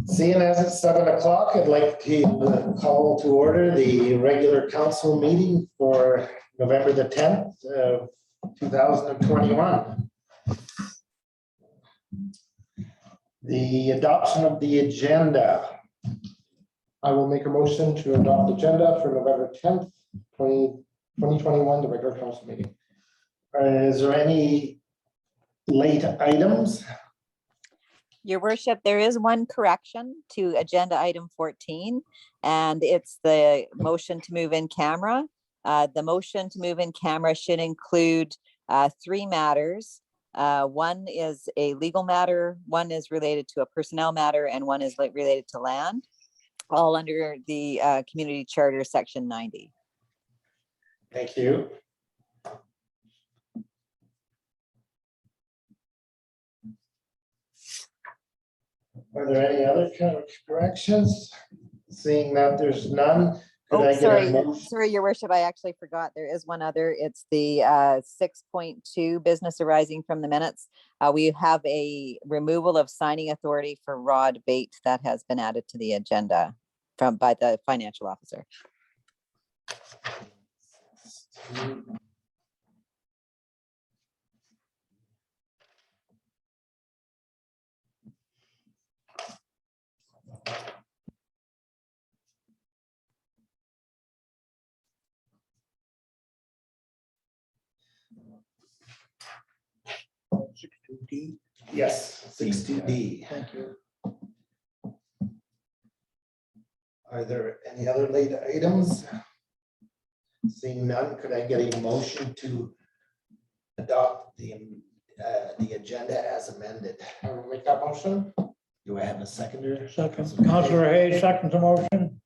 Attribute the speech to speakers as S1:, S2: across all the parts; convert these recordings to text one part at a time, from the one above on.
S1: Seeing as it's 7 o'clock, I'd like to call to order the regular council meeting for November the 10th, 2021. The adoption of the agenda. I will make a motion to adopt the agenda for November 10th, 2021, the regular council meeting. Is there any late items?
S2: Your worship, there is one correction to agenda item 14, and it's the motion to move in camera. The motion to move in camera should include three matters. One is a legal matter, one is related to a personnel matter, and one is related to land, all under the community charter section 90.
S1: Thank you. Are there any other corrections? Seeing that there's none.
S2: Sorry, your worship, I actually forgot. There is one other. It's the 6.2 business arising from the minutes. We have a removal of signing authority for Rod Bate that has been added to the agenda by the financial officer.
S1: D. Yes, 60D. Thank you. Are there any other late items? Seeing none, could I get a motion to adopt the agenda as amended? I will make that motion. Do I have a seconder?
S3: Second. Councillor Hayes, second the motion.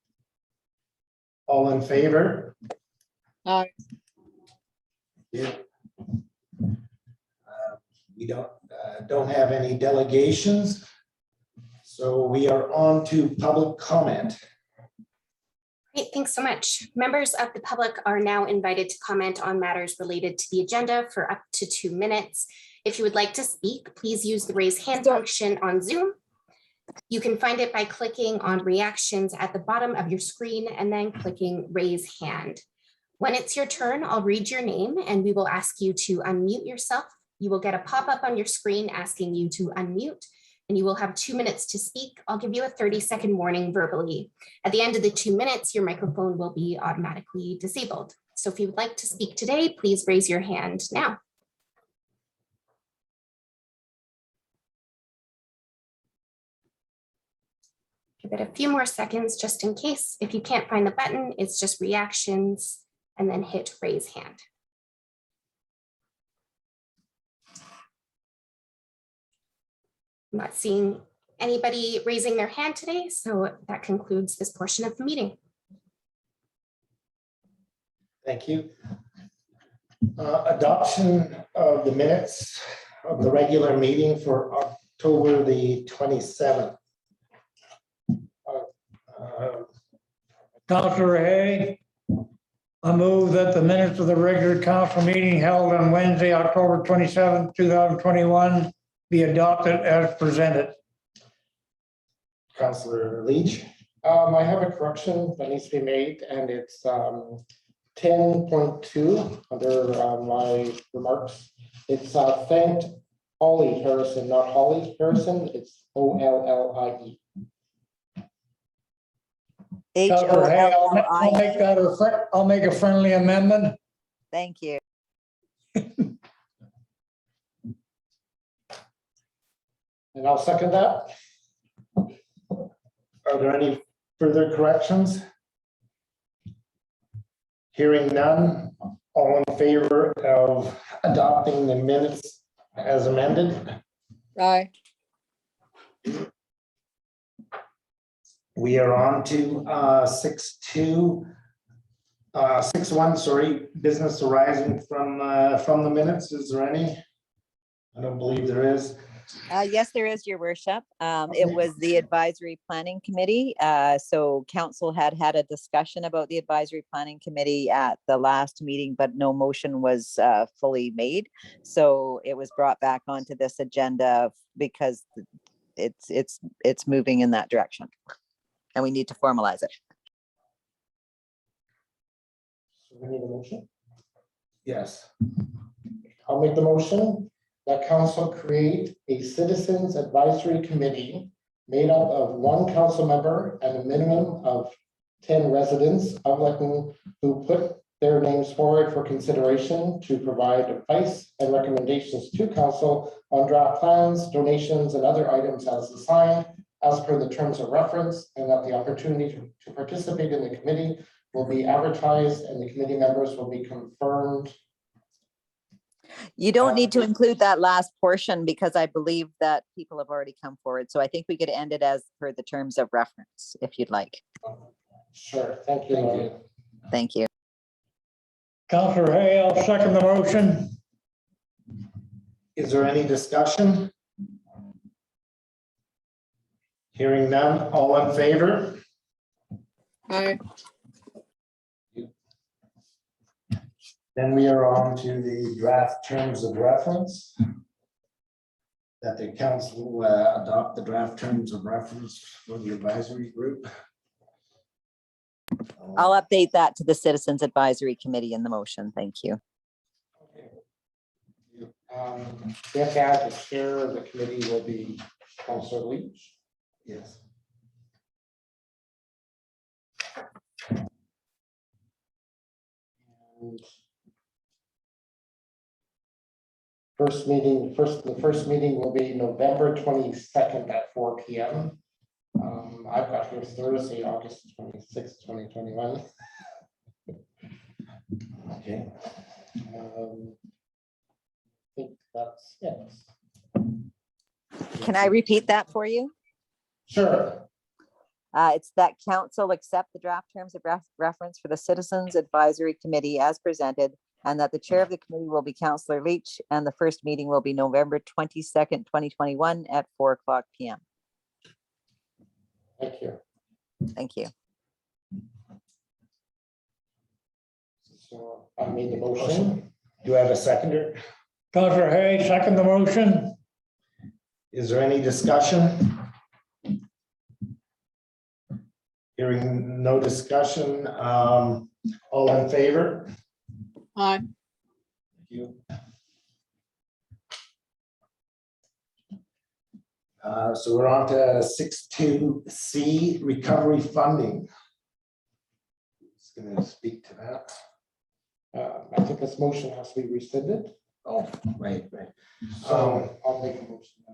S1: All in favor?
S3: Aye.
S1: Yeah. We don't have any delegations, so we are on to public comment.
S4: Great, thanks so much. Members of the public are now invited to comment on matters related to the agenda for up to 2 minutes. If you would like to speak, please use the raise hand function on Zoom. You can find it by clicking on reactions at the bottom of your screen and then clicking raise hand. When it's your turn, I'll read your name and we will ask you to unmute yourself. You will get a pop-up on your screen asking you to unmute, and you will have 2 minutes to speak. I'll give you a 30-second warning verbally. At the end of the 2 minutes, your microphone will be automatically disabled. So if you would like to speak today, please raise your hand now. Give it a few more seconds just in case. If you can't find the button, it's just reactions and then hit raise hand. I'm not seeing anybody raising their hand today, so that concludes this portion of the meeting.
S1: Thank you. Adoption of the minutes of the regular meeting for October the 27th.
S3: Councillor Hayes, I move that the minutes of the regular council meeting held on Wednesday, October 27th, 2021 be adopted as presented.
S1: Councillor Leach.
S5: I have a correction that needs to be made, and it's 10.2 under my remarks. It's thanked Ollie Harrison, not Holly Harrison. It's OLLIE.
S2: HOLLIE.
S3: I'll make a friendly amendment.
S2: Thank you.
S5: And I'll second that.
S1: Are there any further corrections? Hearing none, all in favor of adopting the minutes as amended?
S3: Aye.
S1: We are on to 6.1, sorry, business arising from the minutes. Is there any? I don't believe there is.
S2: Yes, there is, your worship. It was the advisory planning committee. So council had a discussion about the advisory planning committee at the last meeting, but no motion was fully made. So it was brought back onto this agenda because it's moving in that direction. And we need to formalize it.
S1: So we need a motion.
S5: Yes.
S1: I'll make the motion that council create a citizens advisory committee made up of one council member and a minimum of 10 residents of Lytton who put their names forward for consideration to provide advice and recommendations to council on draft plans, donations, and other items as assigned as per the terms of reference, and that the opportunity to participate in the committee will be advertised and the committee members will be confirmed.
S2: You don't need to include that last portion because I believe that people have already come forward. So I think we could end it as per the terms of reference, if you'd like.
S1: Sure, thank you. Laurie.
S2: Thank you.
S3: Counselor Hay, I'll second the motion.
S5: Is there any discussion? Hearing none, all in favor?
S6: Aye.
S5: Then we are on to the draft terms of reference. That the council will adopt the draft terms of reference for the advisory group.
S2: I'll update that to the Citizens Advisory Committee in the motion. Thank you.
S1: We have to add the chair of the committee will be Councillor Leach.
S5: Yes.
S1: And the first meeting will be November 22nd at 4 p.m. I've got here Thursday, August 26th, 2021.
S5: Okay.
S1: I think that's it.
S2: Can I repeat that for you?
S1: Sure.
S2: It's that council accept the draft terms of reference for the Citizens Advisory Committee as presented, and that the chair of the committee will be Councillor Leach, and the first meeting will be November 22nd, 2021 at 4:00 p.m.
S1: Thank you.
S2: Thank you.
S1: So I made the motion.
S5: Do I have a seconder?
S3: Counselor Hay, second the motion.
S5: Is there any discussion? Hearing no discussion, all in favor?
S6: Aye.
S5: Thank you. So we're on to 6.2C, recovery funding. Just going to speak to that.
S1: I think this motion has to be rescinded.
S5: Oh, right.
S1: So I'll make a motion.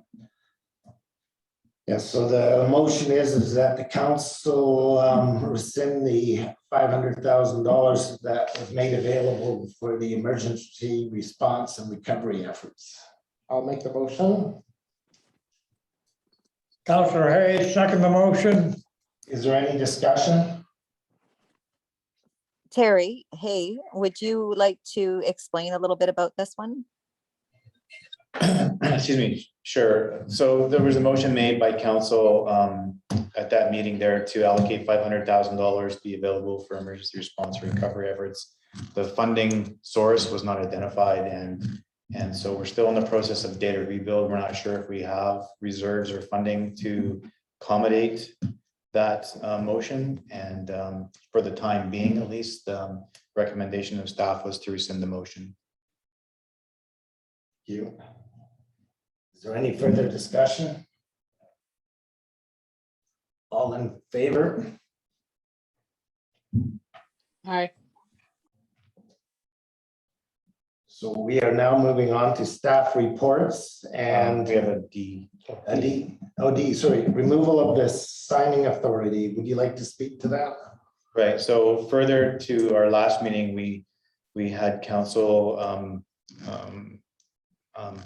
S5: Yes, so the motion is that the council rescind the $500,000 that was made available for the emergency response and recovery efforts.
S1: I'll make the motion.
S3: Counselor Hay, second the motion.
S5: Is there any discussion?
S2: Terry, hey, would you like to explain a little bit about this one?
S7: Excuse me, sure. So there was a motion made by council at that meeting there to allocate $500,000 be available for emergency response recovery efforts. The funding source was not identified, and so we're still in the process of data rebuild. We're not sure if we have reserves or funding to accommodate that motion, and for the time being, at least, the recommendation of staff was to rescind the motion.
S5: Thank you. Is there any further discussion? All in favor?
S6: Aye.
S5: So we are now moving on to staff reports and
S7: We have a D.
S5: sorry, removal of the signing authority. Would you like to speak to that?
S7: Right, so further to our last meeting, we had council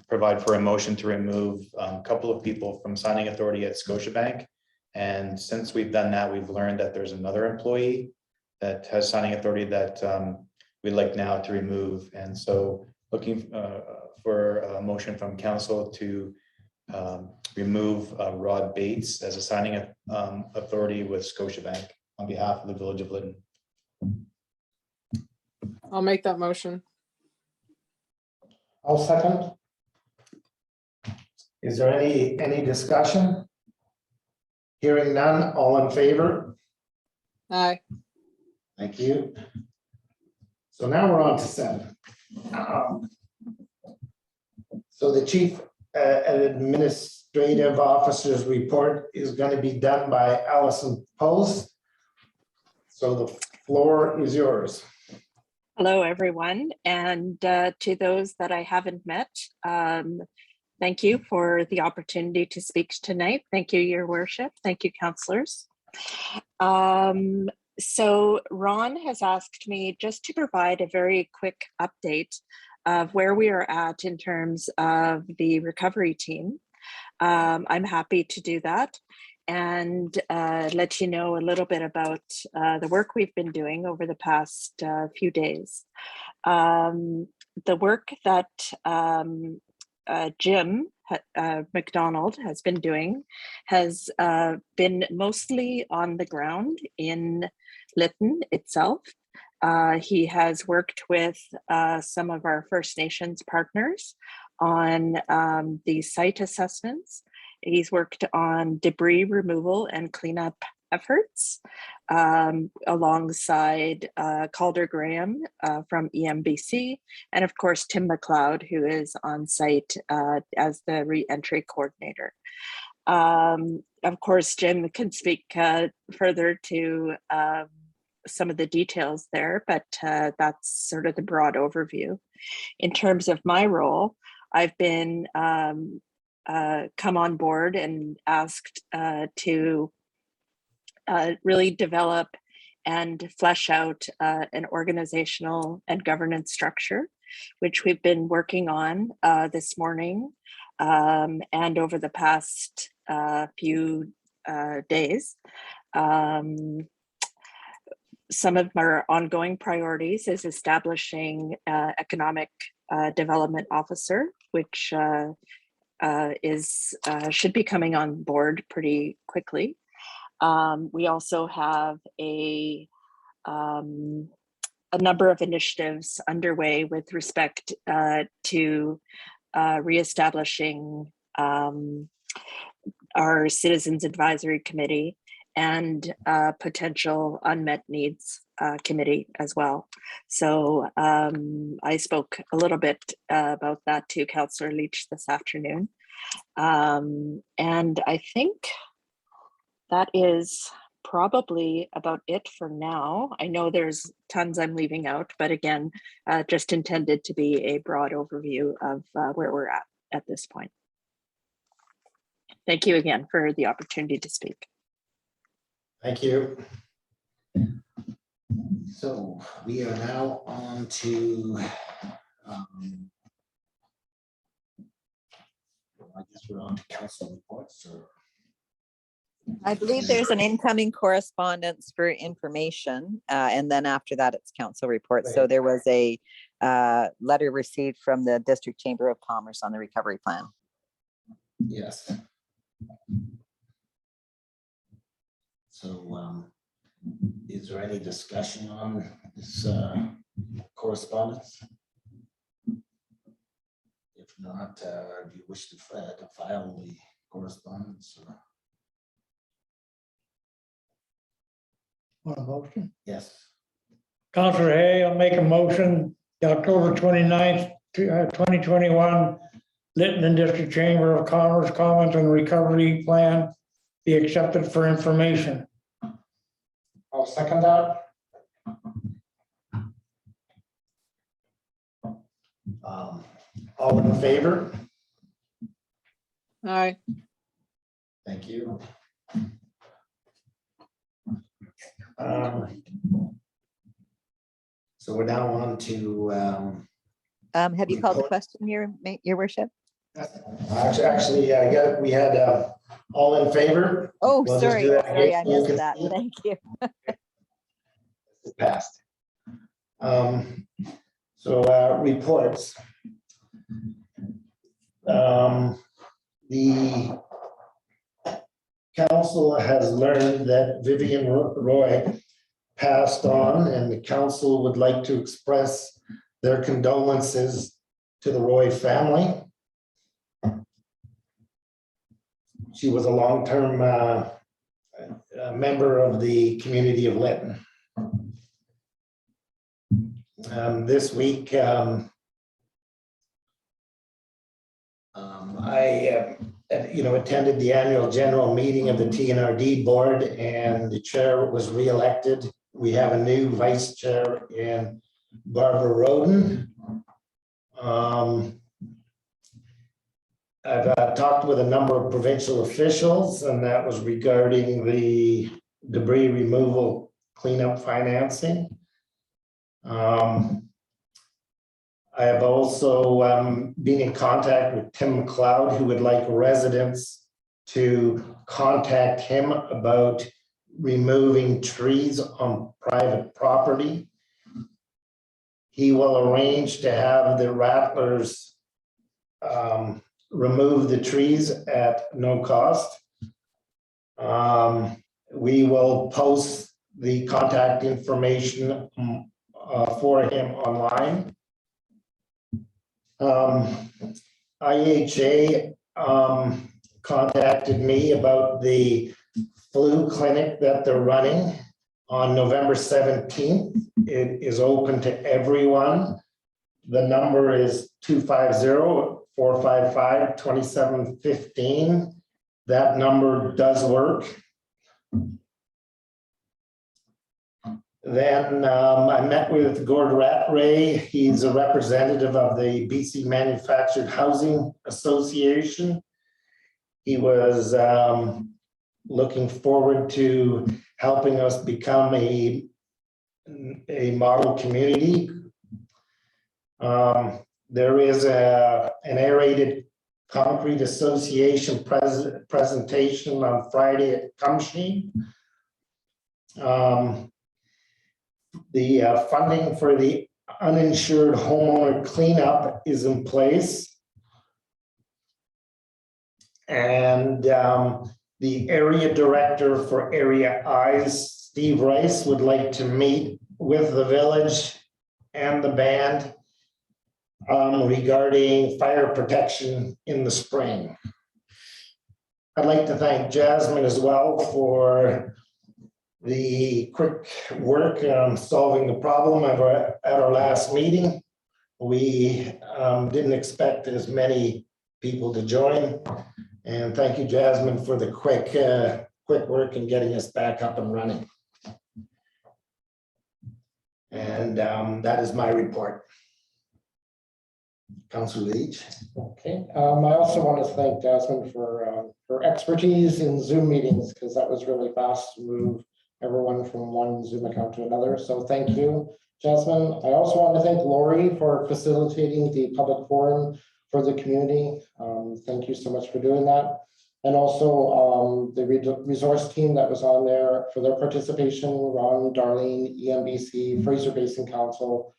S7: provide for a motion to remove a couple of people from signing authority at Scotiabank. And since we've done that, we've learned that there's another employee that has signing authority that we'd like now to remove. And so looking for a motion from council to remove Rod Bates as a signing authority with Scotiabank on behalf of the Village of Lytton.
S6: I'll make that motion.
S1: I'll second.
S5: Is there any discussion? Hearing none, all in favor?
S6: Aye.
S5: Thank you. So now we're on to 7. So the chief administrative officer's report is going to be done by Allison Post. So the floor is yours.
S8: Hello, everyone. And to those that I haven't met, thank you for the opportunity to speak tonight. Thank you, Your Worship. Thank you, councillors. So Ron has asked me just to provide a very quick update of where we are at in terms of the recovery team. I'm happy to do that and let you know a little bit about the work we've been doing over the past few days. The work that Jim McDonald has been doing has been mostly on the ground in Lytton itself. He has worked with some of our First Nations partners on the site assessments. He's worked on debris removal and cleanup efforts alongside Calder Graham from EMBC, and of course, Tim McLeod, who is on site as the re-entry coordinator. Of course, Jim can speak further to some of the details there, but that's sort of the broad overview. In terms of my role, I've been come on board and asked to really develop and flesh out an organizational and governance structure, which we've been working on this morning and over the past few days. Some of our ongoing priorities is establishing economic development officer, which should be coming on board pretty quickly. We also have a number of initiatives underway with respect to reestablishing our Citizens Advisory Committee and potential unmet needs committee as well. So I spoke a little bit about that to Councillor Leach this afternoon. And I think that is probably about it for now. I know there's tons I'm leaving out, but again, just intended to be a broad overview of where we're at this point. Thank you again for the opportunity to speak.
S5: Thank you. So we are now on to, I guess we're on to council reports. Or
S2: I believe there's an incoming correspondence for information, and then after that, it's council reports. So there was a letter received from the District Chamber of Commerce on the recovery plan.
S5: yes. So is there any discussion on this correspondence? If not, do you wish to file the correspondence? Or?
S3: Want a motion?
S5: Yes.
S3: Councillor Hay, I'll make a motion, the October 29th, 2021, Lytton and District Chamber of Commerce comments on recovery plan be accepted for information.
S1: I'll second that.
S5: All in favor?
S6: Aye.
S5: Thank you. So we're now on to
S2: Have you called the question, Your Worship?
S5: actually, yeah, we had all in favor.
S2: Oh,
S5: We'll just
S2: sorry,
S5: do that
S2: sorry,
S5: again
S2: I
S5: so you
S2: missed
S5: can
S2: that.
S5: see it.
S2: Thank you.
S5: It passed. So reports. The council has learned that Vivian Roy passed on, and the council would like to express their condolences to the Roy family. She was a long-term member of the community of Lytton. This week, I attended the annual general meeting of the TNRD board, and the chair was re-elected. We have a new vice chair in Barbara Roden. I've talked with a number of provincial officials, and that was regarding the debris removal cleanup financing. I have also been in contact with Tim McLeod, who would like residents to contact him about removing trees on private property. He will arrange to have the rattlers remove the trees at no cost. We will post the contact information for him online. IHA contacted me about the flu clinic that they're running on November 17th. It is open to everyone. The number is 250-455-2715. That number does work. Then I met with Gord Rattray. He's a representative of the BC Manufactured Housing Association. He was looking forward to helping us become a model community. There is an aerated concrete association presentation on Friday at Cumshe. The funding for the uninsured homeowner cleanup is in place. And the area director for Area I's, Steve Rice, would like to meet with the village and the band regarding fire protection in the spring. I'd like to thank Jasmine as well for the quick work solving the problem at our last meeting. We didn't expect as many people to join. And thank you, Jasmine, for the quick work in getting us back up and running. And that is my report. Councilor Leach.
S1: Okay, I also want to thank Jasmine for her expertise in Zoom meetings, because that was really fast to move everyone from one Zoom account to another. So thank you, Jasmine. I also want to thank Lori for facilitating the public forum for the community. Thank you so much for doing that. And also the resource team that was on there for their participation, Ron, Darlene, EMBC, Fraser Basin Council,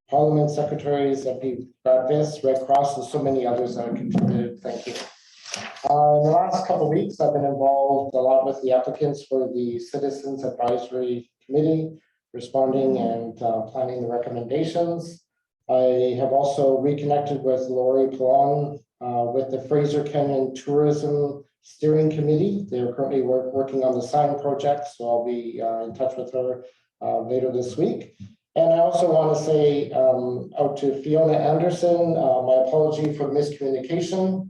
S1: Parliament Secretaries, MP Bradvis, Red Cross, and so many others that have contributed. Thank you. In the last couple of weeks, I've been involved a lot with the applicants for the Citizens Advisory Committee, responding and planning the recommendations. I have also reconnected with Lori Plon with the Fraser Canyon Tourism Steering Committee. They are currently working on the sign project, so I'll be in touch with her later this week. And I also want to say out to Fiona Anderson, my apology for miscommunication.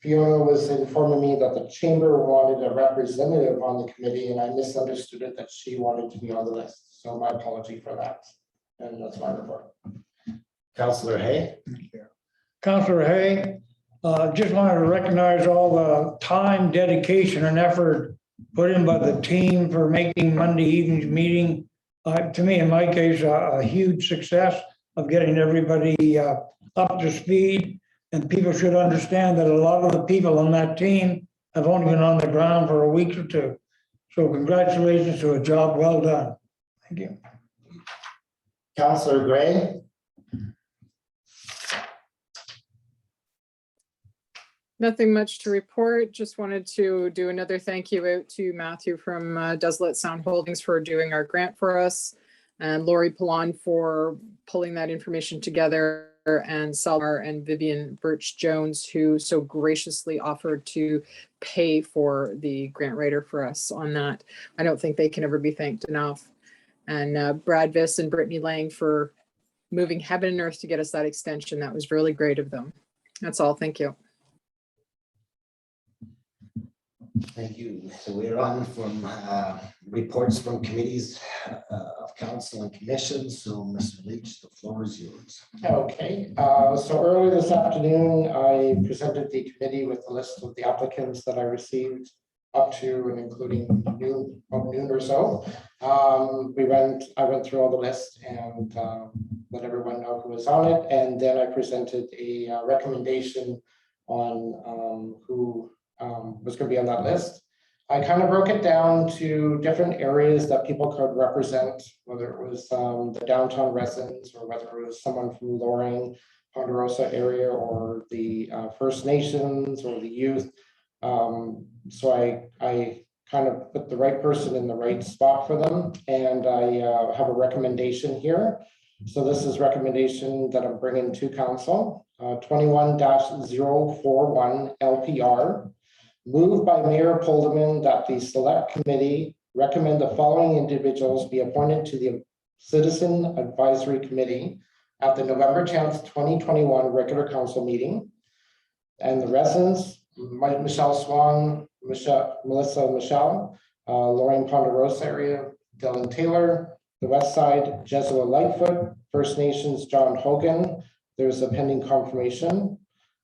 S1: Fiona was informing me that the chamber wanted a representative on the committee, and I misunderstood it that she wanted to be on the list. So my apology for that. And that's my report.
S5: Councilor Hay.
S3: Councilor Hay, just wanted to recognize all the time, dedication, and effort put in by the team for making Monday evening's meeting, to me, in my case, a huge success of getting everybody up to speed. And people should understand that a lot of the people on that team have only been on the ground for a week or two. So congratulations to a job well done. Thank you.
S5: Councilor Gray.
S6: Nothing much to report. Just wanted to do another thank you out to Matthew from Deslet Sound Holdings for doing our grant for us, and Lori Pallon for pulling that information together and Salmar and Vivian Birch Jones, who so graciously offered to pay for the grant writer for us on that. I don't think they can ever be thanked enough. And Brad Viss and Brittany Lang for moving heaven and earth to get us that extension. That was really great of them. That's all. Thank you.
S5: Thank you. So we're on from reports from committees of council and commissions. So Mr. Leach, the floor is yours.
S1: Okay, so earlier this afternoon, I presented the committee with a list of the applicants that I received up to and including noon or so. I went through all the list and let everyone know who was on it. And then I presented a recommendation on who was going to be on that list. I kind of broke it down to different areas that people could represent, whether it was the downtown residents or whether it was someone from Loring, Ponderosa area, or the First Nations or the youth. So I kind of put the right person in the right spot for them. And I have a recommendation here. So this is recommendation that I'm bringing to council, 21-041 LPR. Moved by Mayor Polderman that the select committee recommend the following individuals be appointed to the Citizen Advisory Committee at the November 10th, 2021 regular council meeting. And the residents, Michelle Swan, Melissa Michelle, Lorraine Ponderosa area, Dylan Taylor, the West Side, Jesua Lightfoot, First Nations, John Hogan. There's a pending confirmation.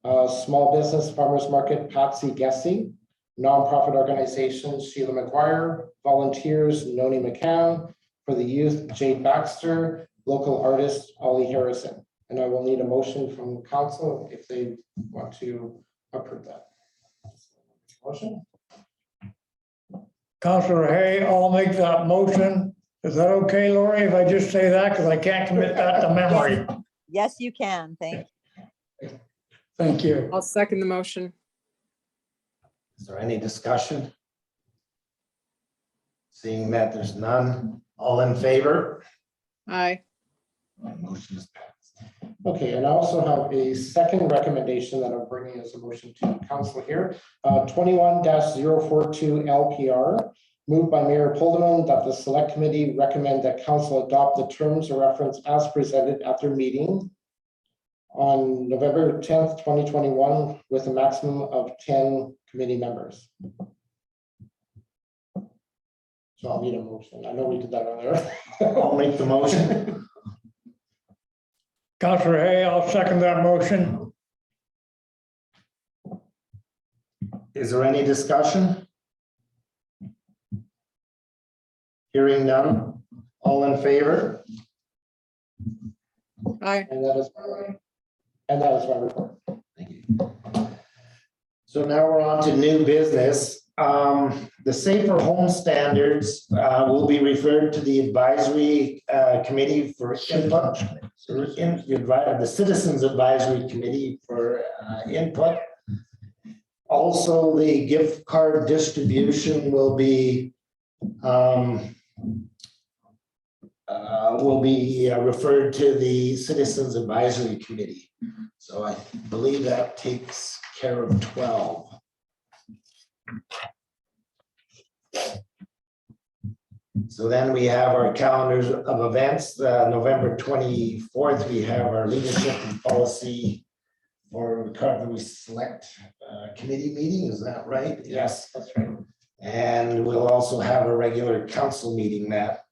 S1: Small business farmers market, Patsy Gessie, nonprofit organizations, Sheila McGuire, volunteers, Noni McCann, for the youth, Jade Baxter, local artist, Ollie Harrison. And I will need a motion from council if they want to approve that. Motion.
S3: Councillor Hay, I'll make that motion. Is that okay, Lori, if I just say that? Because I can't commit that to memory.
S2: Yes, you can. Thank you.
S3: Thank you.
S6: I'll second the motion.
S5: Is there any discussion? Seeing that there's none, all in favor?
S6: Aye.
S5: My motion is passed.
S1: Okay, and I also have a second recommendation that I'm bringing as a motion to council here. 21-042 LPR, moved by Mayor Polderman that the select committee recommend that council adopt the terms of reference as presented at their meeting on November 10th, 2021, with a maximum of 10 committee members. So I'll need a motion. I know we did that earlier.
S5: I'll make the motion.
S3: Councillor Hay, I'll second that motion.
S5: Is there any discussion? Hearing none, all in favor?
S6: Aye.
S1: And that is my report.
S5: Thank you. So now we're on to new business. The Safer Home Standards will be referred to the advisory committee for input. The Citizens Advisory Committee for input. Also, the gift card distribution will be referred to the Citizens Advisory Committee. So I believe that takes care of 12. So then we have our calendars of events. November 24th, we have our leadership and policy for recovery select committee meeting. Is that right?
S1: Yes, that's right.
S5: And we'll also have a regular council meeting that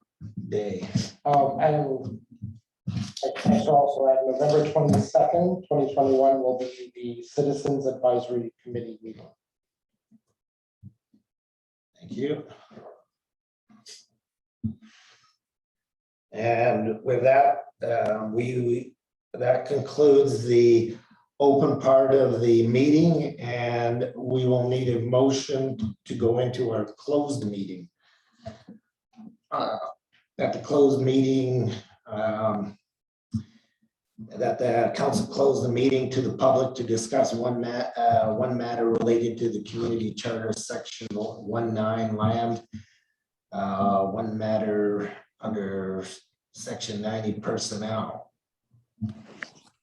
S5: day.
S1: And I should also add November 22nd, 2021 will be the Citizens Advisory Committee meeting.
S5: Thank you. And with that, that concludes the open part of the meeting, and we will need a motion to go into our closed meeting. At the closed meeting, that the council closed the meeting to the public to discuss one matter related to the community charter section 19 land, one matter under section 90 personnel.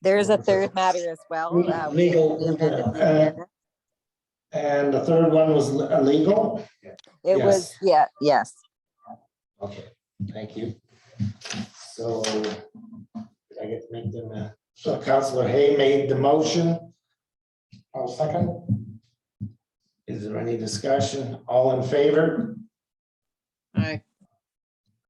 S2: There is a third matter as well.
S3: Legal,
S2: we amended the
S3: uh,
S2: agenda.
S1: And the third one was illegal?
S2: It was, yes.
S1: Okay, thank you. So I get to make them, so Councillor Hay made the motion. I'll second. Is there any discussion? All in favor?
S6: Aye.